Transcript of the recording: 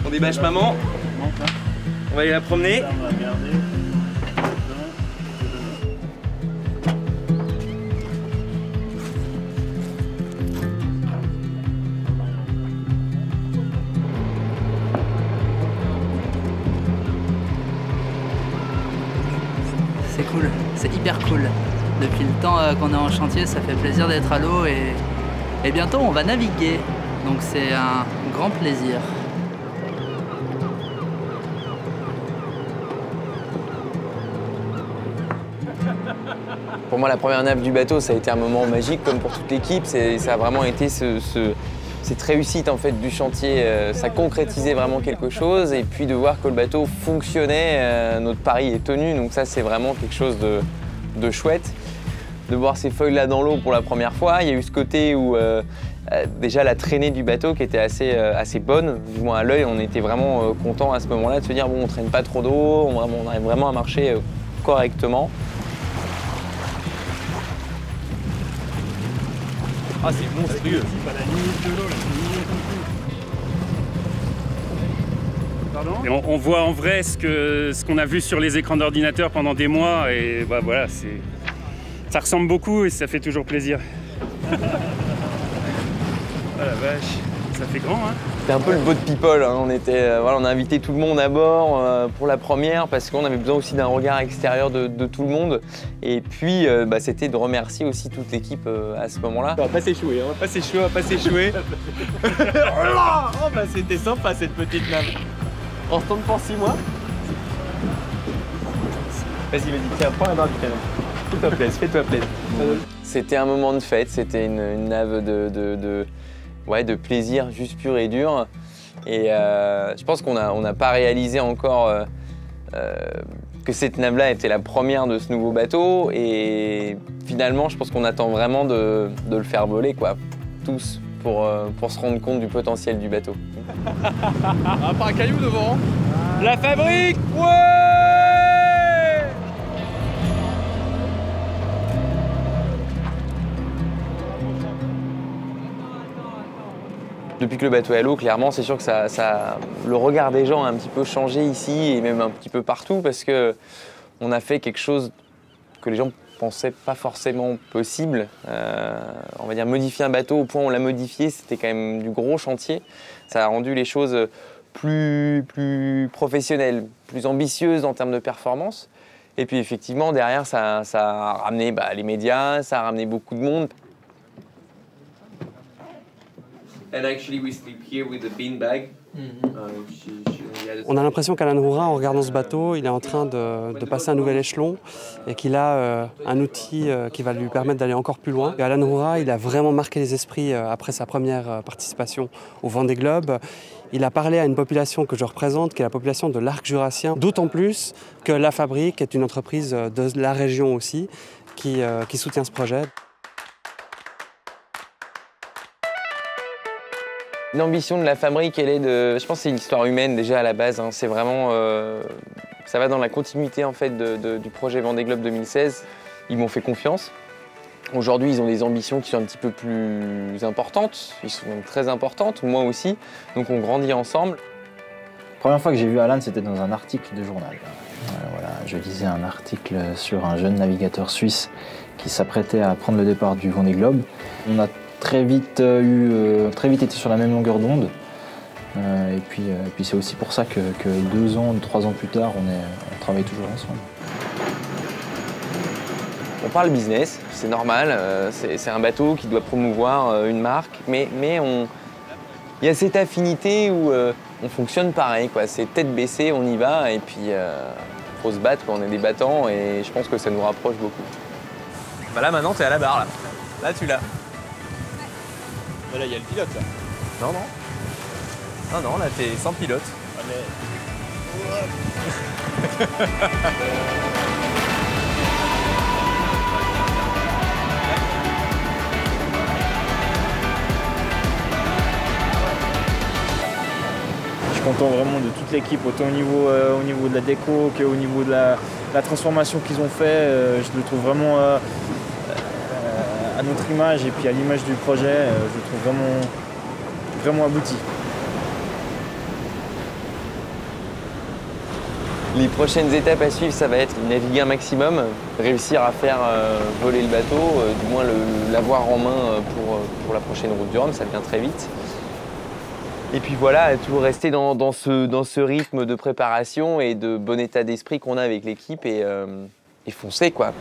On débâche maman. On va aller la promener. C'est cool, c'est hyper cool. Depuis le temps qu'on est en chantier, ça fait plaisir d'être à l'eau et bientôt on va naviguer. Donc c'est un grand plaisir. Pour moi, la première nave du bateau, ça a été un moment magique, comme pour toute l'équipe. Ça a vraiment été cette réussite en fait, du chantier. Ça concrétisait vraiment quelque chose. Et puis de voir que le bateau fonctionnait, notre pari est tenu. Donc ça, c'est vraiment quelque chose de chouette. De voir ces feuilles-là dans l'eau pour la première fois. Il y a eu ce côté où déjà la traînée du bateau qui était assez bonne. Du moins à l'œil, on était vraiment content à ce moment-là de se dire bon, on traîne pas trop d'eau, on arrive vraiment à marcher correctement. Ah, c'est monstrueux. Et on voit en vrai ce qu'on a vu sur les écrans d'ordinateur pendant des mois et bah voilà, ça ressemble beaucoup et ça fait toujours plaisir. Oh la vache, ça fait grand hein. C'était un peu le boat people, hein. On a invité tout le monde à bord pour la première parce qu'on avait besoin aussi d'un regard extérieur de tout le monde. Et puis c'était de remercier aussi toute l'équipe à ce moment-là. On va pas s'échouer, on va pas s'échouer, on va pas s'échouer. Oh bah c'était sympa cette petite nave. On retourne pour 6 mois. Vas-y, tiens, prends la barre du canon. Fais-toi plaisir, fais-toi plaisir. C'était un moment de fête, c'était une nave de plaisir juste pur et dur. Et je pense qu'on n'a pas réalisé encore que cette nave-là était la première de ce nouveau bateau. Et finalement, je pense qu'on attend vraiment de le faire voler, quoi, tous, pour se rendre compte du potentiel du bateau. Ah, pas un caillou devant. La fabrique, ouais! Depuis que le bateau est à l'eau, clairement, c'est sûr que le regard des gens a un petit peu changé ici et même un petit peu partout parce qu'on a fait quelque chose que les gens pensaient pas forcément possible. On va dire modifier un bateau au point où on l'a modifié, c'était quand même du gros chantier. Ça a rendu les choses plus professionnelles, plus ambitieuses en termes de performance. Et puis effectivement, derrière, ça a ramené les médias, ça a ramené beaucoup de monde. And actually we sleep here with the beanbag. On a l'impression qu'Alan Roura, en regardant ce bateau, il est en train de passer un nouvel échelon et qu'il a un outil qui va lui permettre d'aller encore plus loin. Et Alan Roura, il a vraiment marqué les esprits après sa première participation au Vendée Globe. Il a parlé à une population que je représente, qui est la population de l'arc jurassien, d'autant plus que La Fabrique est une entreprise de la région aussi qui soutient ce projet. L'ambition de La Fabrique, elle est je pense que c'est une histoire humaine déjà à la base. Hein. C'est vraiment, ça va dans la continuité en fait du projet Vendée Globe 2016. Ils m'ont fait confiance. Aujourd'hui, ils ont des ambitions qui sont un petit peu plus importantes. Ils sont même très importantes, moi aussi. Donc on grandit ensemble. La première fois que j'ai vu Alan, c'était dans un article de journal. Voilà, je lisais un article sur un jeune navigateur suisse qui s'apprêtait à prendre le départ du Vendée Globe. On a très vite été sur la même longueur d'onde. Et puis c'est aussi pour ça que 2 ans, 3 ans plus tard, on travaille toujours ensemble. On parle business, c'est normal, c'est un bateau qui doit promouvoir une marque, mais il y a cette affinité où on fonctionne pareil, quoi. C'est tête baissée, on y va, et puis faut se battre, quoi. On est des battants, et je pense que ça nous rapproche beaucoup. Bah là maintenant t'es à la barre là. Là tu l'as. Là il y a le pilote là. Non. Non, là t'es sans pilote. Ah, mais... Je suis content vraiment de toute l'équipe, autant au niveau de la déco qu'au niveau de la transformation qu'ils ont fait. Je le trouve vraiment à notre image et puis à l'image du projet, je le trouve vraiment abouti. Les prochaines étapes à suivre, ça va être naviguer un maximum, réussir à faire voler le bateau, du moins l'avoir en main pour la prochaine route du Rhum, ça vient très vite. Et puis voilà, toujours rester dans ce rythme de préparation et de bon état d'esprit qu'on a avec l'équipe et foncer quoi.